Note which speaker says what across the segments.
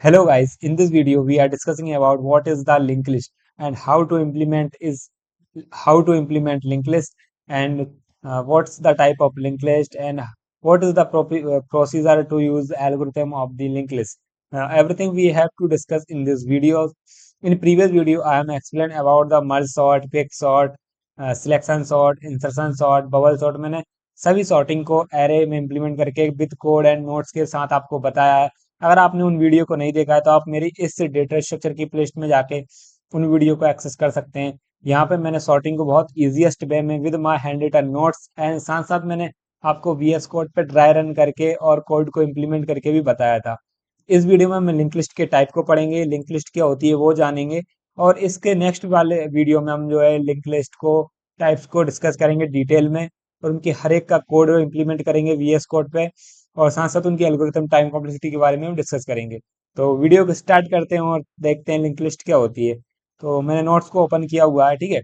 Speaker 1: Hello guys, in this video we are discussing about what is the linked list and how to implement linked list and what's the type of linked list and what is the procedure to use algorithm of the linked list. Everything we have to discuss in this video. In previous video I am explained about the merge sort, quick sort, selection sort, insertion sort, bubble sort. मैंने सभी sorting को array में implement करके with code and notes के साथ आपको बताया है। अगर आपने उन वीडियो को नहीं देखा है तो आप मेरी इस डेटा स्ट्रक्चर की प्लेलिस्ट में जाके उन वीडियो को एक्सेस कर सकते हैं। यहाँ पे मैंने सॉर्टिंग को बहुत इजीएस्ट वे में with my handwritten notes and साथ साथ मैंने आपको वीएस कोड पे ड्राई रन करके और कोड को इम्प्लीमेंट करके भी बताया था। इस वीडियो में हम लिंक लिस्ट के टाइप को पढ़ेंगे, लिंक लिस्ट क्या होती है वो जानेंगे और इसके नेक्स्ट वाले वीडियो में हम जो है लिंक लिस्ट को टाइप्स को डिस्कस करेंगे डिटेल में और उनकी हर एक का कोड इम्प्लीमेंट करेंगे वीएस कोड पे और साथ साथ उनकी एल्गोरिथम टाइम कॉम्प्लेक्सिटी के बारे में हम डिस्कस करेंगे। तो वीडियो को स्टार्ट करते हैं और देखते हैं लिंक लिस्ट क्या होती है। तो मैंने नोट्स को ओपन किया हुआ है, ठीक है।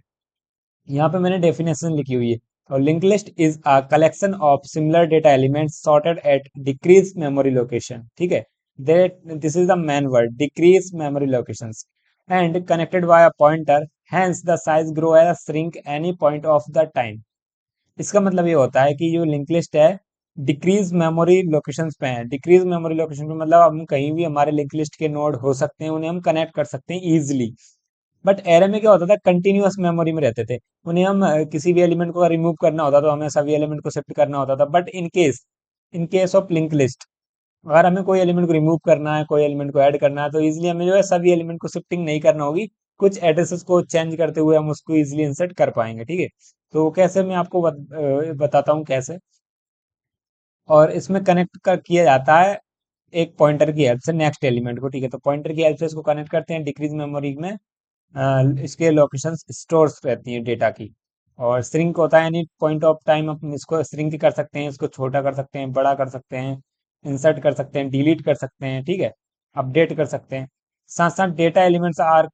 Speaker 1: यहाँ पे मैंने डेफिनेशन लिखी हुई है। और link list is a collection of similar data elements stored at discrete memory location, ठीक है। That this is the main word, discrete memory locations and connected by a pointer, hence the size grow as shrink any point of the time. इसका मतलब ये होता है कि जो link list है डिक्रीज मेमोरी लोकेशंस पे है। डिक्रीज मेमोरी लोकेशन पे मतलब हम कहीं भी हमारे लिंक लिस्ट के नोड हो सकते हैं, उन्हें हम कनेक्ट कर सकते हैं इजीली। बट एरे में क्या होता था, कंटिन्यूअस मेमोरी में रहते थे। उन्हें हम किसी भी एलिमेंट को रिमूव करना होता तो हमें सभी एलिमेंट को शिफ्ट करना होता था। But in case of link list, अगर हमें कोई एलिमेंट को रिमूव करना है, कोई एलिमेंट को ऐड करना है, तो इजीली हमें जो है सभी एलिमेंट को शिफ्टिंग नहीं करना होगी। कुछ एड्रेसेस को चेंज करते हुए हम उसको इजीली इंसर्ट कर पाएंगे, ठीक है। तो कैसे मैं आपको बताता हूँ कैसे। और इसमें कनेक्ट कर किया जाता है एक पॉइंटर की हेल्प से नेक्स्ट एलिमेंट को, ठीक है। तो पॉइंटर की हेल्प से इसको कनेक्ट करते हैं डिक्रीज मेमोरी में। इसके लोकेशंस स्टोर्स रहती हैं डेटा की। और श्रिंक होता है यानी पॉइंट ऑफ टाइम हम इसको श्रिंक कर सकते हैं, इसको छोटा कर सकते हैं, बड़ा कर सकते हैं, इंसर्ट कर सकते हैं, डिलीट कर सकते हैं, ठीक है, अपडेट कर सकते हैं। साथ साथ data elements are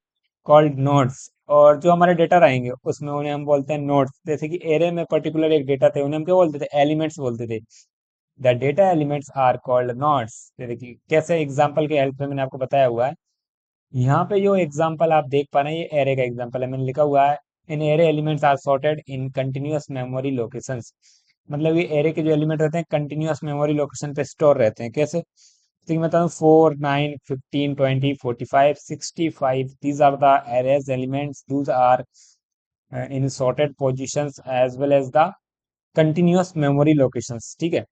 Speaker 1: called nodes. और जो हमारे डेटा रहेंगे उसमें उन्हें हम बोलते हैं नोड्स। जैसे कि एरे में पर्टिकुलर एक डेटा थे, उन्हें हम क्या बोलते थे, एलिमेंट्स बोलते थे। The data elements are called nodes. जैसे कि कैसे एग्जाम्पल के हेल्प से मैंने आपको बताया हुआ है। यहाँ पे जो एग्जांपल आप देख पा रहे हैं ये एरे का एग्जांपल है। मैंने लिखा हुआ है in array elements are sorted in continuous memory locations. मतलब ये एरे के जो एलिमेंट रहते हैं कंटिन्यूअस मेमोरी लोकेशन पे स्टोर रहते हैं। कैसे, तो मैं बताऊँ, 4, 9, 15, 20, 45, 65, these are the arrays elements, those are in sorted positions as well as the continuous memory locations, ठीक है।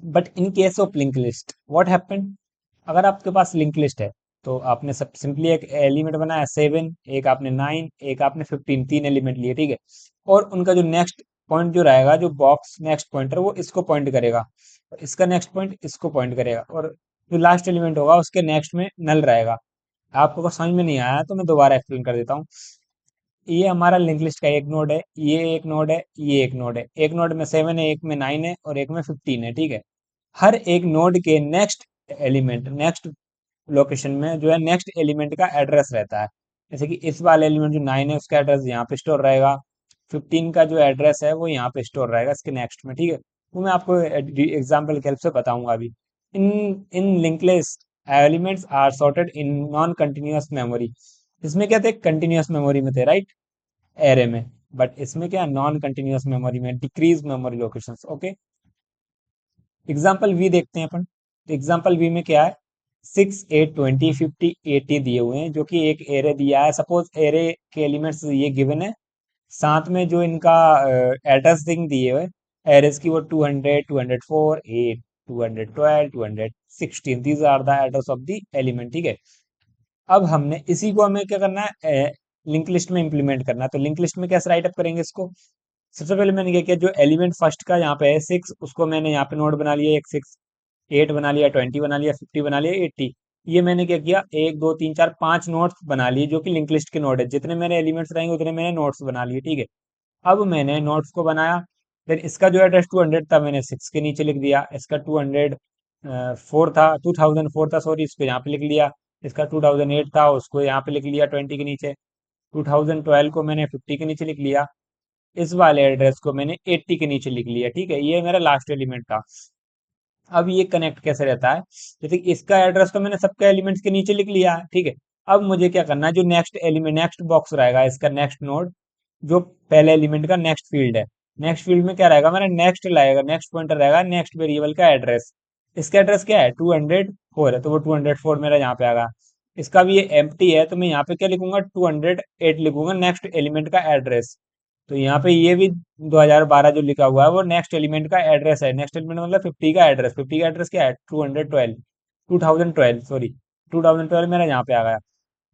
Speaker 1: But in case of link list what happened, अगर आपके पास लिंक लिस्ट है तो आपने सब सिंपली एक एलिमेंट बनाया 7, एक आपने 9, एक आपने 15, तीन एलिमेंट लिए, ठीक है। और उनका जो नेक्स्ट पॉइंट जो रहेगा, जो बॉक्स नेक्स्ट पॉइंटर, वो इसको पॉइंट करेगा, इसका नेक्स्ट पॉइंट इसको पॉइंट करेगा और जो लास्ट एलिमेंट होगा उसके नेक्स्ट में नल रहेगा। आपको अगर समझ में नहीं आया तो मैं दोबारा एक्सप्लेन कर देता हूँ। ये हमारा लिंक लिस्ट का एक नोड है, ये एक नोड है, ये एक नोड है। एक नोड में 7 है, एक में 9 है और एक में 15 है, ठीक है। हर एक नोड के नेक्स्ट एलिमेंट, नेक्स्ट लोकेशन में जो है नेक्स्ट एलिमेंट का एड्रेस रहता है। जैसे कि इस वाले एलिमेंट जो 9 है उसका एड्रेस यहाँ पे स्टोर रहेगा, 15 का जो एड्रेस है वो यहाँ पे स्टोर रहेगा इसके नेक्स्ट में, ठीक है। वो मैं आपको एग्जाम्पल के हेल्प से बताऊंगा अभी। In in link list elements are sorted in non continuous memory. इसमें क्या थे, कंटिन्यूअस मेमोरी में थे, राइट, एरे में। बट इसमें क्या, नॉन कंटिन्यूअस मेमोरी में, discrete memory locations, okay. Example we देखते हैं अपन। तो एग्जाम्पल वी में क्या है, 6, 8, 20, 50, 80 दिए हुए हैं जो कि एक एरे दिया है। सपोज एरे के एलिमेंट्स ये गिवन है, साथ में जो इनका एड्रेस रिंग दिए हुए एरेस की वो 200, 204, 8, 212, 216, these are the address of the element, ठीक है। अब हमने इसी को हमें क्या करना है, लिंक लिस्ट में इंप्लीमेंट करना है। तो लिंक लिस्ट में कैसे राइट अप करेंगे इसको, सबसे पहले मैंने क्या किया, जो एलिमेंट फर्स्ट का यहाँ पे है 6, उसको मैंने यहाँ पे नोड बना लिया एक 6, 8 बना लिया, 20 बना लिया, 50 बना लिया, 80। ये मैंने क्या किया, 1, 2, 3, 4, 5 नोट्स बना लिए जो कि लिंक लिस्ट के नोड है। जितने मेरे एलिमेंट्स रहेंगे उतने मैंने नोट्स बना लिए, ठीक है। अब मैंने नोट्स को बनाया, फिर इसका जो एड्रेस 200 था मैंने 6 के नीचे लिख दिया, इसका 204 था, 2004 था सॉरी, इसको यहाँ पे लिख लिया। इसका 2008 था, उसको यहाँ पे लिख लिया 20 के नीचे। 2012 को मैंने 50 के नीचे लिख लिया। इस वाले एड्रेस को मैंने 80 के नीचे लिख लिया, ठीक है। ये मेरा लास्ट एलिमेंट था। अब ये कनेक्ट कैसे रहता है, जैसे कि इसका एड्रेस तो मैंने सबके एलिमेंट्स के नीचे लिख लिया है, ठीक है। अब मुझे क्या करना है, जो नेक्स्ट एलिमेंट नेक्स्ट बॉक्स रहेगा इसका नेक्स्ट नोड, जो पहले एलिमेंट का नेक्स्ट फील्ड है, नेक्स्ट फील्ड में क्या रहेगा, मेरा नेक्स्ट लाएगा, नेक्स्ट पॉइंटर रहेगा नेक्स्ट वेरिएबल का एड्रेस। इसका एड्रेस क्या है, 204 है, तो वो 204 मेरा यहाँ पे आएगा। इसका भी ये एम्प्टी है, तो मैं यहाँ पे क्या लिखूंगा, 208 लिखूंगा नेक्स्ट एलिमेंट का एड्रेस। तो यहाँ पे ये भी 2012 जो लिखा हुआ है वो नेक्स्ट एलिमेंट का एड्रेस है, नेक्स्ट एलिमेंट मतलब 50 का एड्रेस, 50 का एड्रेस क्या है, 212, 2012 सॉरी, 2012 मेरा यहाँ पे आ गया।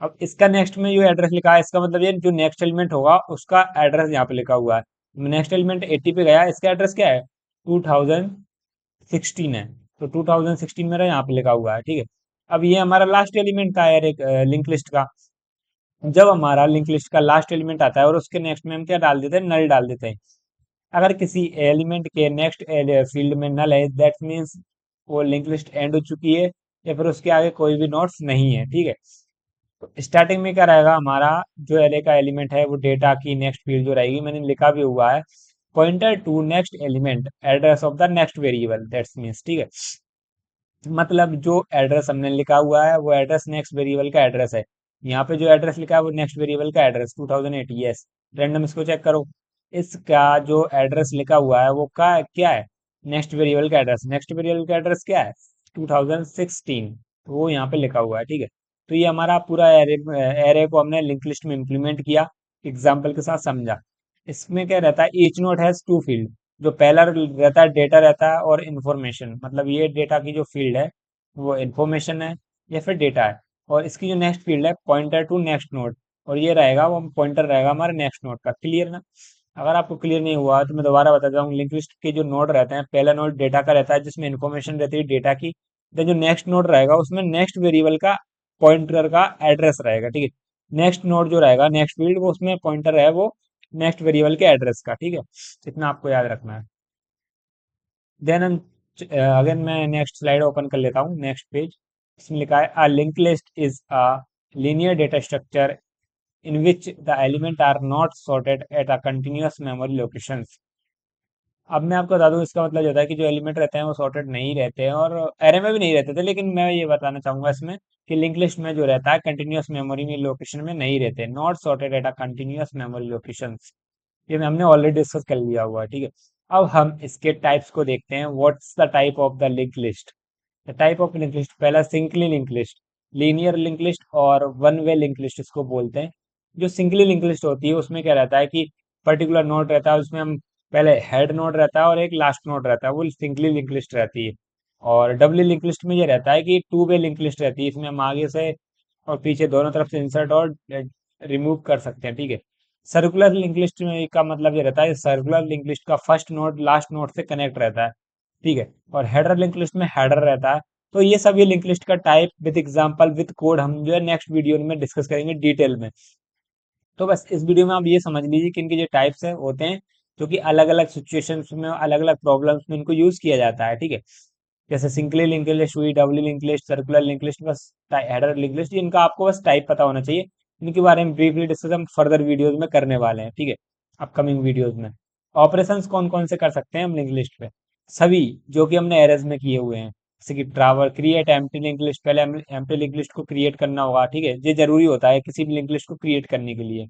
Speaker 1: अब इसका नेक्स्ट में जो एड्रेस लिखा है, इसका मतलब ये जो नेक्स्ट एलिमेंट होगा उसका एड्रेस यहाँ पे लिखा हुआ है। नेक्स्ट एलिमेंट 80 पे गया, इसका एड्रेस क्या है, 2016 है, तो 2016 मेरा यहाँ पे लिखा हुआ है, ठीक है। अब ये हमारा लास्ट एलिमेंट का है एक लिंक लिस्ट का। जब हमारा लिंक लिस्ट का लास्ट एलिमेंट आता है और उसके नेक्स्ट में हम क्या डाल देते हैं, नल डाल देते हैं। अगर किसी एलिमेंट के नेक्स्ट फील्ड में नल है, दैट मीन्स वो लिंक लिस्ट एंड हो चुकी है, या फिर उसके आगे कोई भी नोड्स नहीं है, ठीक है। तो स्टार्टिंग में क्या रहेगा, हमारा जो एरे का एलिमेंट है वो डेटा की नेक्स्ट फील्ड जो रहेगी, मैंने लिखा भी हुआ है, pointer to next element address of the next variable, that's means, ठीक है। मतलब जो एड्रेस हमने लिखा हुआ है वो एड्रेस नेक्स्ट वेरिएबल का एड्रेस है। यहाँ पे जो एड्रेस लिखा है वो नेक्स्ट वेरिएबल का एड्रेस 2008, यस। रैंडम इसको चेक करो, इसका जो एड्रेस लिखा हुआ है वो का क्या है, नेक्स्ट वेरिएबल का एड्रेस, नेक्स्ट वेरिएबल का एड्रेस क्या है, 2016, तो वो यहाँ पे लिखा हुआ है, ठीक है। तो ये हमारा पूरा एरे, एरे को हमने लिंक लिस्ट में इम्प्लीमेंट किया, एग्जाम्पल के साथ समझा। इसमें क्या रहता है, each node has two field, जो पहला रहता है डेटा रहता है और इन्फॉर्मेशन, मतलब ये डेटा की जो फील्ड है वो इन्फॉर्मेशन है या फिर डेटा है, और इसकी जो नेक्स्ट फील्ड है पॉइंटर टू नेक्स्ट नोड, और ये रहेगा वो पॉइंटर रहेगा हमारे नेक्स्ट नोड का। क्लियर ना? अगर आपको क्लियर नहीं हुआ तो मैं दोबारा बताता हूँ, लिंक लिस्ट के जो नोड रहते हैं, पहला नोड डेटा का रहता है जिसमें इन्फॉर्मेशन रहती है डेटा की, देन जो नेक्स्ट नोड रहेगा उसमें नेक्स्ट वेरिएबल का पॉइंटर का एड्रेस रहेगा, ठीक है। नेक्स्ट नोड जो रहेगा नेक्स्ट फील्ड, वो उसमें पॉइंटर है वो नेक्स्ट वेरिएबल के एड्रेस का, ठीक है। इतना आपको याद रखना है। देन हम अगेन मैं नेक्स्ट स्लाइड ओपन कर लेता हूँ, नेक्स्ट पेज। इसमें लिखा है a link list is a linear data structure in which the element are not sorted at a continuous memory locations। अब मैं आपको बता दूं, इसका मतलब ये होता है कि जो एलिमेंट रहते हैं वो सॉर्टेड नहीं रहते हैं, और एरे में भी नहीं रहते थे, लेकिन मैं ये बताना चाहूंगा इसमें कि लिंक लिस्ट में जो रहता है कंटिन्यूअस मेमोरी में लोकेशन में नहीं रहते, not sorted at a continuous memory location. ये हमने ऑलरेडी डिस्कस कर लिया हुआ है, ठीक है। अब हम इसके टाइप्स को देखते हैं, what's the type of the link list. The type of link list, पहला singly link list, linear link list और वन वे लिंक लिस्ट इसको बोलते हैं। जो सिंगली लिंक लिस्ट होती है उसमें क्या रहता है कि पर्टिकुलर नोड रहता है, उसमें हम पहले हेड नोड रहता है और एक लास्ट नोड रहता है, वो सिंगली लिंक लिस्ट रहती है। और डबली लिंक लिस्ट में ये रहता है कि टू वे लिंक लिस्ट रहती है, इसमें हम आगे से और पीछे दोनों तरफ से इंसर्ट और रिमूव कर सकते हैं, ठीक है। सर्कुलर लिंक लिस्ट में का मतलब ये रहता है, सर्कुलर लिंक लिस्ट का फर्स्ट नोड लास्ट नोड से कनेक्ट रहता है, ठीक है। और हेडर लिंक लिस्ट में हेडर रहता है। तो ये सब ये लिंक लिस्ट का type with example with code हम जो है नेक्स्ट वीडियो में डिस्कस करेंगे डिटेल में। तो बस इस वीडियो में आप ये समझ लीजिए कि इनके जो टाइप्स हैं होते हैं, जो कि अलग अलग सिचुएशंस में अलग अलग प्रॉब्लम्स में इनको यूज किया जाता है, ठीक है। जैसे सिंगली लिंक लिस्ट हुई, doubly link list, circular link list, बस हेडर लिंक लिस्ट, इनका आपको बस टाइप पता होना चाहिए। इनके बारे में ब्रीफली डिस्कस हम फर्दर वीडियोज में करने वाले हैं, ठीक है, अपकमिंग वीडियोज में। ऑपरेशंस कौन कौन से कर सकते हैं हम लिंक लिस्ट पे, सभी जो कि हमने एरेज में किए हुए हैं, जैसे कि ट्रावर क्रिएट एम्प्टी लिंक लिस्ट, पहले एम्प्टी लिंक लिस्ट को क्रिएट करना होगा, ठीक है, ये जरूरी होता है किसी भी लिंक लिस्ट को क्रिएट करने के लिए।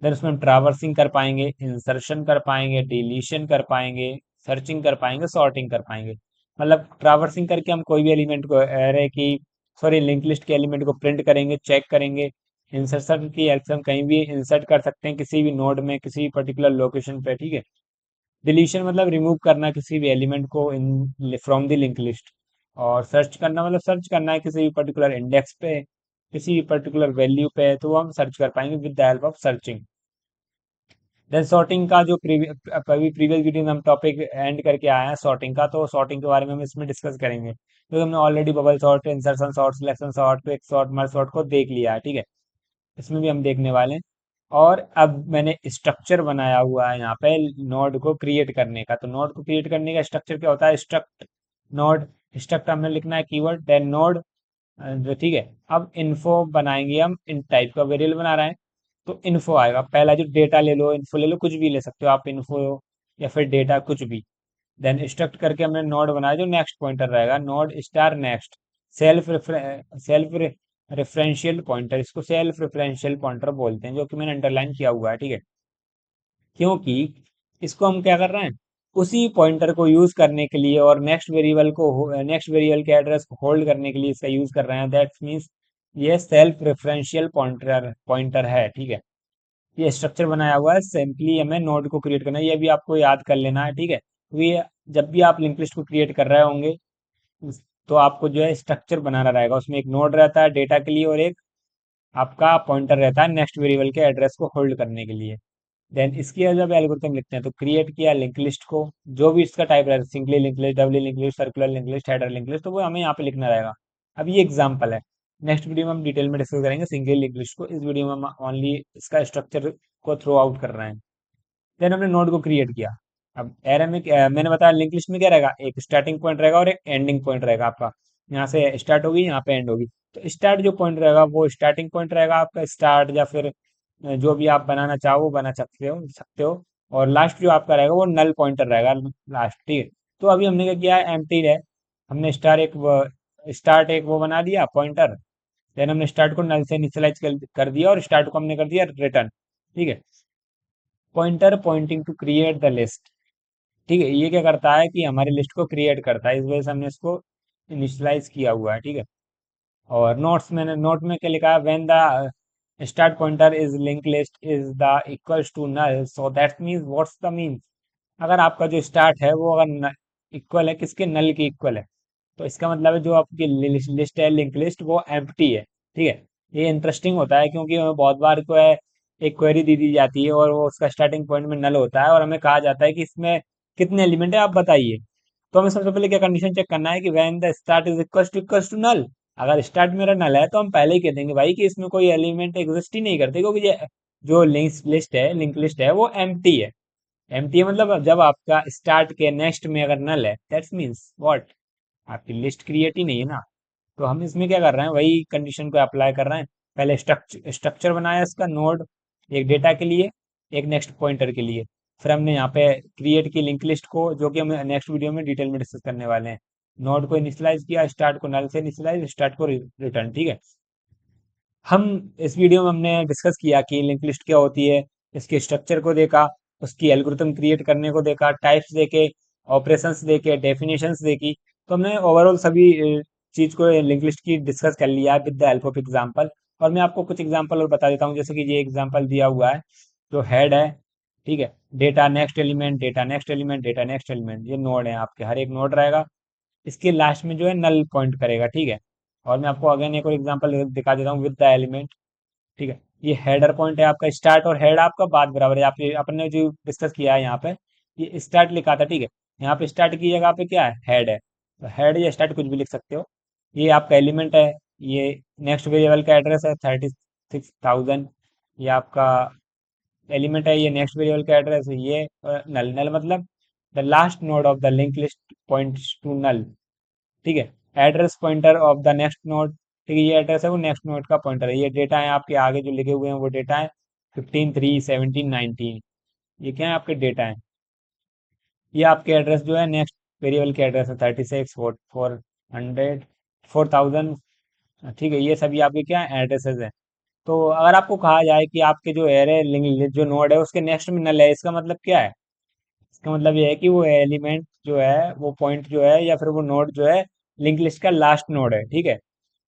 Speaker 1: देन उसमें हम ट्रावर्सिंग कर पाएंगे, इंसर्शन कर पाएंगे, डिलीशन कर पाएंगे, सर्चिंग कर पाएंगे, सॉर्टिंग कर पाएंगे। मतलब ट्रावर्सिंग करके हम कोई भी एलिमेंट को एरे की सॉरी लिंक लिस्ट के एलिमेंट को प्रिंट करेंगे, चेक करेंगे। इंसर्शन की हेल्प से हम कहीं भी इंसर्ट कर सकते हैं किसी भी नोड में किसी पर्टिकुलर लोकेशन पे, ठीक है। डिलीशन मतलब रिमूव करना किसी भी एलिमेंट को in from the link list. और सर्च करना मतलब सर्च करना है किसी भी पर्टिकुलर इंडेक्स पे, किसी भी पर्टिकुलर वैल्यू पे, तो वो हम सर्च कर पाएंगे with the help of searching. Then sorting का जो अभी प्रीवियस वीडियो में हम टॉपिक एंड करके आए हैं सॉर्टिंग का, तो सॉर्टिंग के बारे में हम इसमें डिस्कस करेंगे, क्योंकि हमने already bubble sort, insertion sort, selection sort, quick sort, merge sort को देख लिया है, ठीक है। इसमें भी हम देखने वाले हैं। और अब मैंने स्ट्रक्चर बनाया हुआ है यहाँ पे नोड को क्रिएट करने का। तो नोड को क्रिएट करने का स्ट्रक्चर क्या होता है, स्ट्रक्ट नोड। स्ट्रक्ट हमने लिखना है कीवर्ड देन नोड, जो ठीक है। अब इन्फो बनाएंगे हम, इन टाइप का वेरिएबल बना रहे हैं, तो इन्फो आएगा। पहला जो डेटा ले लो, इन्फो ले लो, कुछ भी ले सकते हो आप, इन्फो या फिर डेटा कुछ भी। देन स्ट्रक्ट करके हमने नोड बनाया जो नेक्स्ट पॉइंटर रहेगा, node star next. Self referential pointer, इसको सेल्फ रेफरेंशियल पॉइंटर बोलते हैं, जो कि मैंने अंडरलाइन किया हुआ है, ठीक है। क्योंकि इसको हम क्या कर रहे हैं, उसी पॉइंटर को यूज करने के लिए और नेक्स्ट वेरिएबल के एड्रेस को होल्ड करने के लिए इसका यूज कर रहे हैं। दैट मीन्स ये सेल्फ रेफरेंशियल पॉइंटर पॉइंटर है, ठीक है। ये स्ट्रक्चर बनाया हुआ है, सिंपली हमें नोड को क्रिएट करना है, ये भी आपको याद कर लेना है, ठीक है। तो ये जब भी आप लिंक लिस्ट को क्रिएट कर रहे होंगे तो आपको जो है स्ट्रक्चर बनाना रहेगा, उसमें एक नोड रहता है डेटा के लिए और एक आपका पॉइंटर रहता है नेक्स्ट वेरिएबल के एड्रेस को होल्ड करने के लिए। देन इसकी जब एल्गोरिथम लिखते हैं तो क्रिएट किया लिंक लिस्ट को, जो भी इसका टाइप रहेगा, singly link list, doubly link list, circular link list, header link list, तो वो हमें यहाँ पे लिखना रहेगा। अब ये एग्जांपल है, नेक्स्ट वीडियो में हम डिटेल में डिस्कस करेंगे सिंगल लिंक लिस्ट को, इस वीडियो में हम ओनली इसका स्ट्रक्चर को थ्रो आउट कर रहे हैं। देन हमने नोड को क्रिएट किया। अब एरे में मैंने बताया लिंक लिस्ट में क्या रहेगा, एक स्टार्टिंग पॉइंट रहेगा और एक एंडिंग पॉइंट रहेगा आपका, यहाँ से स्टार्ट होगी यहाँ पे एंड होगी। तो स्टार्ट जो पॉइंट रहेगा वो स्टार्टिंग पॉइंट रहेगा आपका, स्टार्ट या फिर जो भी आप बनाना चाहो वो बना सकते हो। और लास्ट जो आपका रहेगा वो नल पॉइंटर रहेगा लास्ट, ठीक है। तो अभी हमने क्या किया है, एम्प्टी है, हमने स्टार्ट एक वो बना दिया पॉइंटर। देन हमने स्टार्ट को नल से इनिशियलाइज कर दिया और स्टार्ट को हमने कर दिया रिटर्न, ठीक है। Pointer pointing to create the list, ठीक है। ये क्या करता है कि हमारी लिस्ट को क्रिएट करता है, इस वजह से हमने इसको इनिशियलाइज किया हुआ है, ठीक है। और नोट में क्या लिखा है, when the start pointer is link list is the equals to null, so that means what's the means, अगर आपका जो स्टार्ट है वो अगर इक्वल है किसके, नल के इक्वल है, तो इसका मतलब है जो आपकी लिस्ट है लिंक लिस्ट वो एम्प्टी है, ठीक है। ये इंटरेस्टिंग होता है क्योंकि हमें बहुत बार को है एक क्वेरी दी जाती है और वो उसका स्टार्टिंग पॉइंट में नल होता है और हमें कहा जाता है कि इसमें कितने एलिमेंट है आप बताइए। तो हमें सबसे पहले क्या कंडीशन चेक करना है कि when the start is equals to null, अगर स्टार्ट मेरा नल है तो हम पहले ही कह देंगे भाई कि इसमें कोई एलिमेंट एग्जिस्ट ही नहीं करते, क्योंकि ये जो लिंक लिस्ट है वो एम्प्टी है। एम्प्टी मतलब जब आपका स्टार्ट के नेक्स्ट में अगर नल है, दैट्स मीन्स व्हाट, आपकी लिस्ट क्रिएट ही नहीं है ना। तो हम इसमें क्या कर रहे हैं, वही कंडीशन को अप्लाई कर रहे हैं। पहले स्ट्रक्चर बनाया इसका नोड, एक डेटा के लिए, एक नेक्स्ट पॉइंटर के लिए। फिर हमने यहाँ पे क्रिएट की लिंक लिस्ट को, जो कि हम नेक्स्ट वीडियो में डिटेल में डिस्कस करने वाले हैं। नोड को इनिशियलाइज किया, स्टार्ट को नल से इनिशियलाइज, स्टार्ट को रिटर्न, ठीक है। हम इस वीडियो में हमने डिस्कस किया कि लिंक लिस्ट क्या होती है, इसके स्ट्रक्चर को देखा, उसकी एल्गोरिथम क्रिएट करने को देखा, टाइप्स देखे, ऑपरेशंस देखे, डेफिनेशंस देखी। तो हमने ओवरऑल सभी चीज को लिंक लिस्ट की डिस्कस कर लिया है with the help of example. और मैं आपको कुछ एग्जांपल और बता देता हूँ, जैसे कि ये एग्जांपल दिया हुआ है, जो हेड है, ठीक है, data next element, data next element, data next element, ये नोड है आपके, हर एक नोड रहेगा, इसके लास्ट में जो है नल पॉइंट करेगा, ठीक है। और मैं आपको अगेन एक और एग्जांपल दिखा देता हूँ विद द एलिमेंट, ठीक है। ये हेडर पॉइंट है आपका, स्टार्ट और हेड आपका बात बराबर है, आप अपन ने जो डिस्कस किया है यहाँ पे, ये स्टार्ट लिखा था, ठीक है। यहाँ पे स्टार्ट की जगह पे क्या है, हेड है, तो हेड या स्टार्ट कुछ भी लिख सकते हो। ये आपका एलिमेंट है, ये नेक्स्ट वेरिएबल का एड्रेस है 36,000, ये आपका एलिमेंट है, ये नेक्स्ट वेरिएबल का एड्रेस है, ये नल नल मतलब the last node of the link list points to null, ठीक है। Address pointer of the next node, ठीक है, ये एड्रेस है वो नेक्स्ट नोड का पॉइंटर है। ये डेटा है आपके आगे जो लिखे हुए हैं वो डेटा है 15, 3, 17, 19, ये क्या है आपके डेटा है। ये आपके एड्रेस जो है नेक्स्ट वेरिएबल के एड्रेस है 36, 400, 4000, ठीक है। ये सभी आपके क्या है एड्रेसेस हैं। तो अगर आपको कहा जाए कि आपके जो एरे जो नोड है उसके नेक्स्ट में नल है, इसका मतलब क्या है, इसका मतलब ये है कि वो एलिमेंट जो है, वो पॉइंट जो है या फिर वो नोड जो है लिंक लिस्ट का लास्ट नोड है, ठीक है।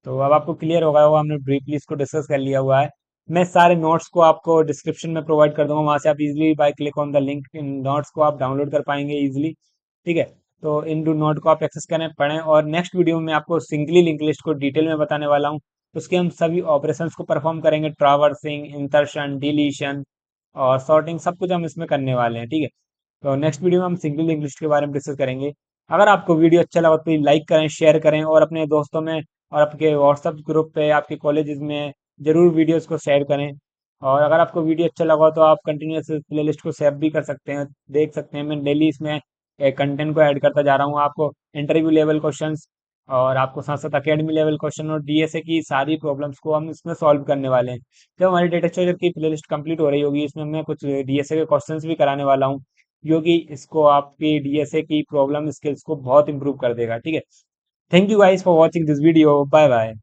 Speaker 1: तो अब आपको क्लियर होगा, वो हमने ब्रीफली इसको डिस्कस कर लिया हुआ है। मैं सारे नोट्स को आपको डिस्क्रिप्शन में प्रोवाइड कर दूंगा, वहां से आप easily by click on the link in notes को आप डाउनलोड कर पाएंगे इजीली, ठीक है। तो इन दो नोट को आप एक्सेस करें, पढ़ें, और नेक्स्ट वीडियो में आपको सिंगली लिंक लिस्ट को डिटेल में बताने वाला हूँ। उसके हम सभी ऑपरेशंस को परफॉर्म करेंगे, ट्रावर्सिंग, इंसर्शन, डिलीशन और सॉर्टिंग, सब कुछ हम इसमें करने वाले हैं, ठीक है। तो नेक्स्ट वीडियो में हम सिंगल लिंक लिस्ट के बारे में डिस्कस करेंगे। अगर आपको वीडियो अच्छा लगा तो लाइक करें, शेयर करें और अपने दोस्तों में और आपके व्हाट्सएप ग्रुप पे, आपके कॉलेजेस में जरूर वीडियोस को शेयर करें। और अगर आपको वीडियो अच्छा लगा तो आप कंटिन्यूस प्लेलिस्ट को सेव भी कर सकते हैं, देख सकते हैं। मैं डेली इसमें कंटेंट को ऐड करता जा रहा हूँ, आपको इंटरव्यू लेवल क्वेश्चंस और आपको साथ साथ अकेडमी लेवल क्वेश्चन और डीएसए की सारी प्रॉब्लम्स को हम इसमें सॉल्व करने वाले हैं। जब हमारी डेटा स्ट्रक्चर की प्लेलिस्ट कंप्लीट हो रही होगी, इसमें मैं कुछ डीएसए के क्वेश्चंस भी कराने वाला हूँ। जो कि इसको आपकी डीएसए की प्रॉब्लम स्किल्स को बहुत इंप्रूव कर देगा। ठीक है, thank you guys for watching this video, bye bye.